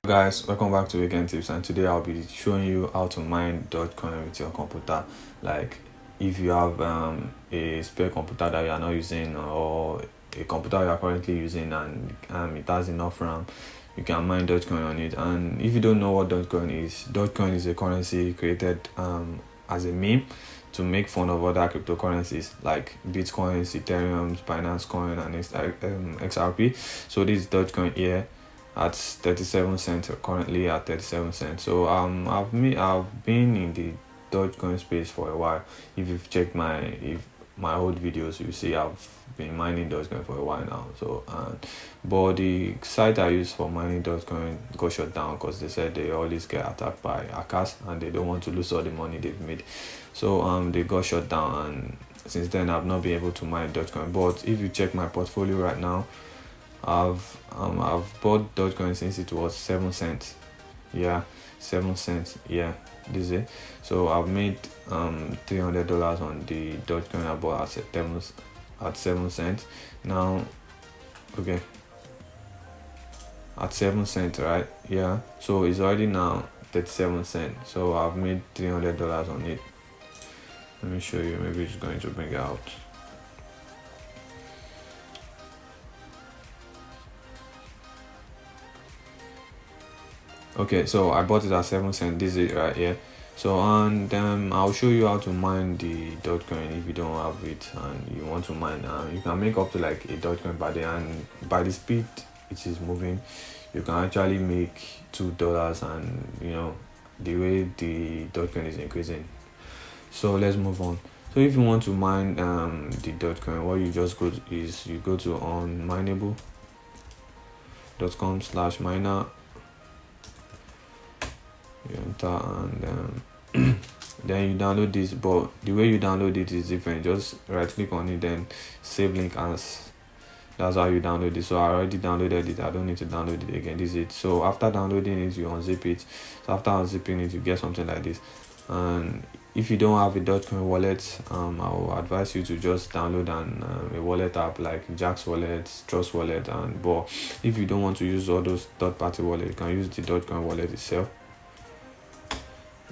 Guys, welcome back to Weekend Tips, and today I'll be showing you how to mine Dogecoin with your computer. Like if you have a spare computer that you are not using, or a computer you are currently using and it has enough RAM, you can mine Dogecoin on it. And if you don't know what Dogecoin is a currency created as a meme to make fun of other cryptocurrencies like Bitcoins, Ethereum, Binance Coin, and XRP. So this is Dogecoin here at 37 cents, currently at 37 cents. So I've been in the Dogecoin space for a while. If you've checked my old videos, you see I've been mining Dogecoin for a while now. So but the site I use for mining Dogecoin got shut down because they said they always get attacked by hackers and they don't want to lose all the money they've made. So they got shut down, and since then I've not been able to mine Dogecoin. But if you check my portfolio right now, I've bought Dogecoin since it was 7 cents. Yeah, 7 cents. Yeah, this is it. So I've made $300 on the Dogecoin I bought at 7 cents. Now, okay, at 7 cents, right? Yeah, so it's already now 37 cents. So I've made $300 on it. Let me show you. Maybe it's going to bring it out. Okay, so I bought it at 7 cents. This is it right here. So and I'll show you how to mine the Dogecoin if you don't have it and you want to mine. You can make up to like a Dogecoin per day, and by the speed it is moving, you can actually make $2. And you know the way the Dogecoin is increasing. So let's move on. So if you want to mine the Dogecoin, what you just go to is you go to onmineable.com/miner. You enter and then you download this, but the way you download it is different. Just right click on it, then save link as. That's how you download it. So I already downloaded it, I don't need to download it again. This is it. So after downloading it, you unzip it. So after unzipping it, you get something like this. And if you don't have a Dogecoin wallet, I will advise you to just download a wallet app like Jack's Wallet, Trust Wallet, but if you don't want to use all those third-party wallets, you can use the Dogecoin wallet itself.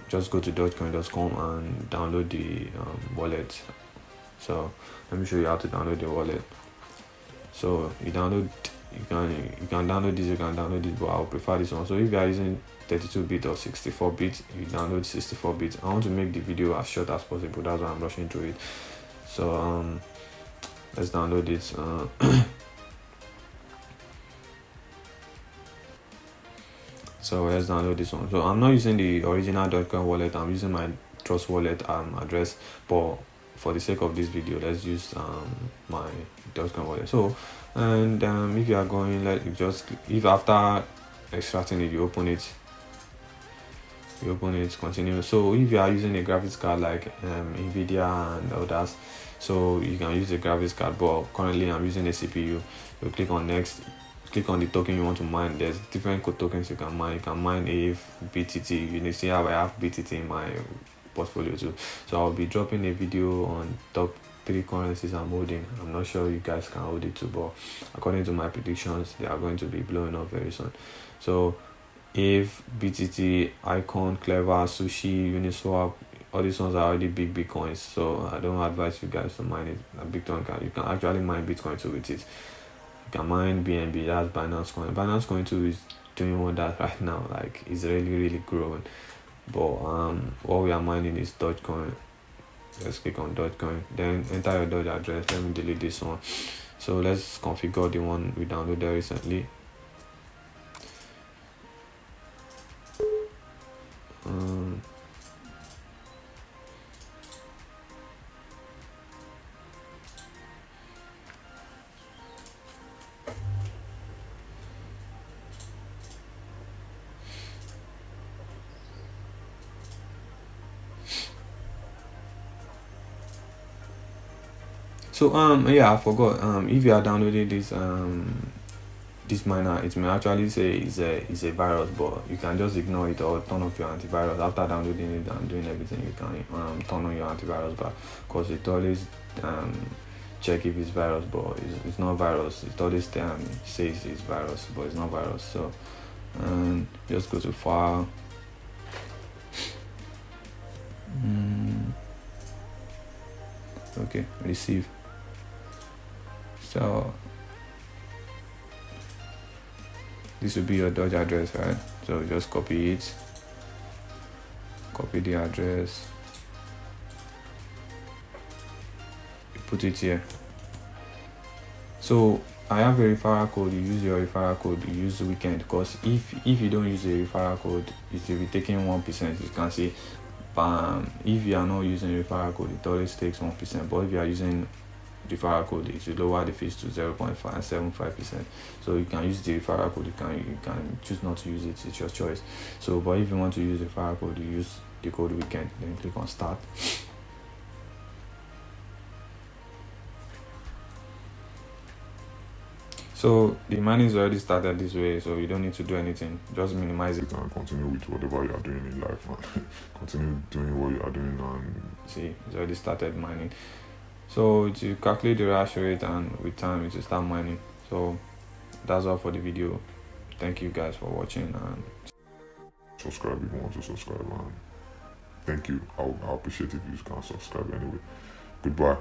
Just go to dogecoin.com and download the wallet. So let me show you how to download the wallet. So you can download this, you can download it, but I'll prefer this one. So if you are using 32-bit or 64-bit, you download 64-bit. I want to make the video as short as possible, that's why I'm rushing through it. So let's download it. So let's download this one. So I'm not using the original Dogecoin wallet, I'm using my Trust Wallet address, but for the sake of this video, let's use my Dogecoin wallet. So and if you are going, if after extracting it, you open it, continue. So if you are using a graphics card like Nvidia and others, so you can use a graphics card, but currently I'm using a CPU. You click on next, click on the token you want to mine. There's different tokens you can mine. You can mine BTT. You see how I have BTT in my portfolio too. So I'll be dropping a video on top 3 currencies I'm holding. I'm not sure you guys can hold it too, but according to my predictions, they are going to be blowing up very soon. So if BTT, Icon, Clever, Sushi, Uniswap, all these ones are already big coins, so I don't advise you guys to mine it. You can actually mine Bitcoin too with it. You can mine BNB, that's Binance Coin. Binance Coin too is doing wonders right now, like it's really growing. But what we are mining is Dogecoin. Let's click on Dogecoin, then enter your Doge address. Let me delete this one. So let's configure the one we downloaded recently. So yeah, I forgot. If you are downloading this miner, it may actually say it's a virus, but you can just ignore it or turn off your antivirus. After downloading it and doing everything, you can turn on your antivirus back, because it always check if it's virus, but it's not virus. It always says it's virus, but it's not virus. So and just go to file, okay, receive. So this will be your Doge address, right? So just copy it, copy the address, you put it here. So I have a referral code. You use your referral code, you use the weekend, because if you don't use a referral code, it will be taking 1%. You can see if you are not using referral code, it always takes 1%, but if you are using referral code, it will lower the fees to 0.575%. So you can use the referral code, you can choose not to use it, it's your choice. So but if you want to use the referral code, you use the code weekend, then click on start. So the mining is already started this way, so you don't need to do anything. Just minimize it and continue with whatever you are doing in life, man. Continue doing what you are doing, and see, it's already started mining. So to calculate the hash rate, and with time it will start mining. So that's all for the video. Thank you guys for watching, and subscribe if you want to subscribe. And thank you. I'll appreciate if you can subscribe anyway. Goodbye.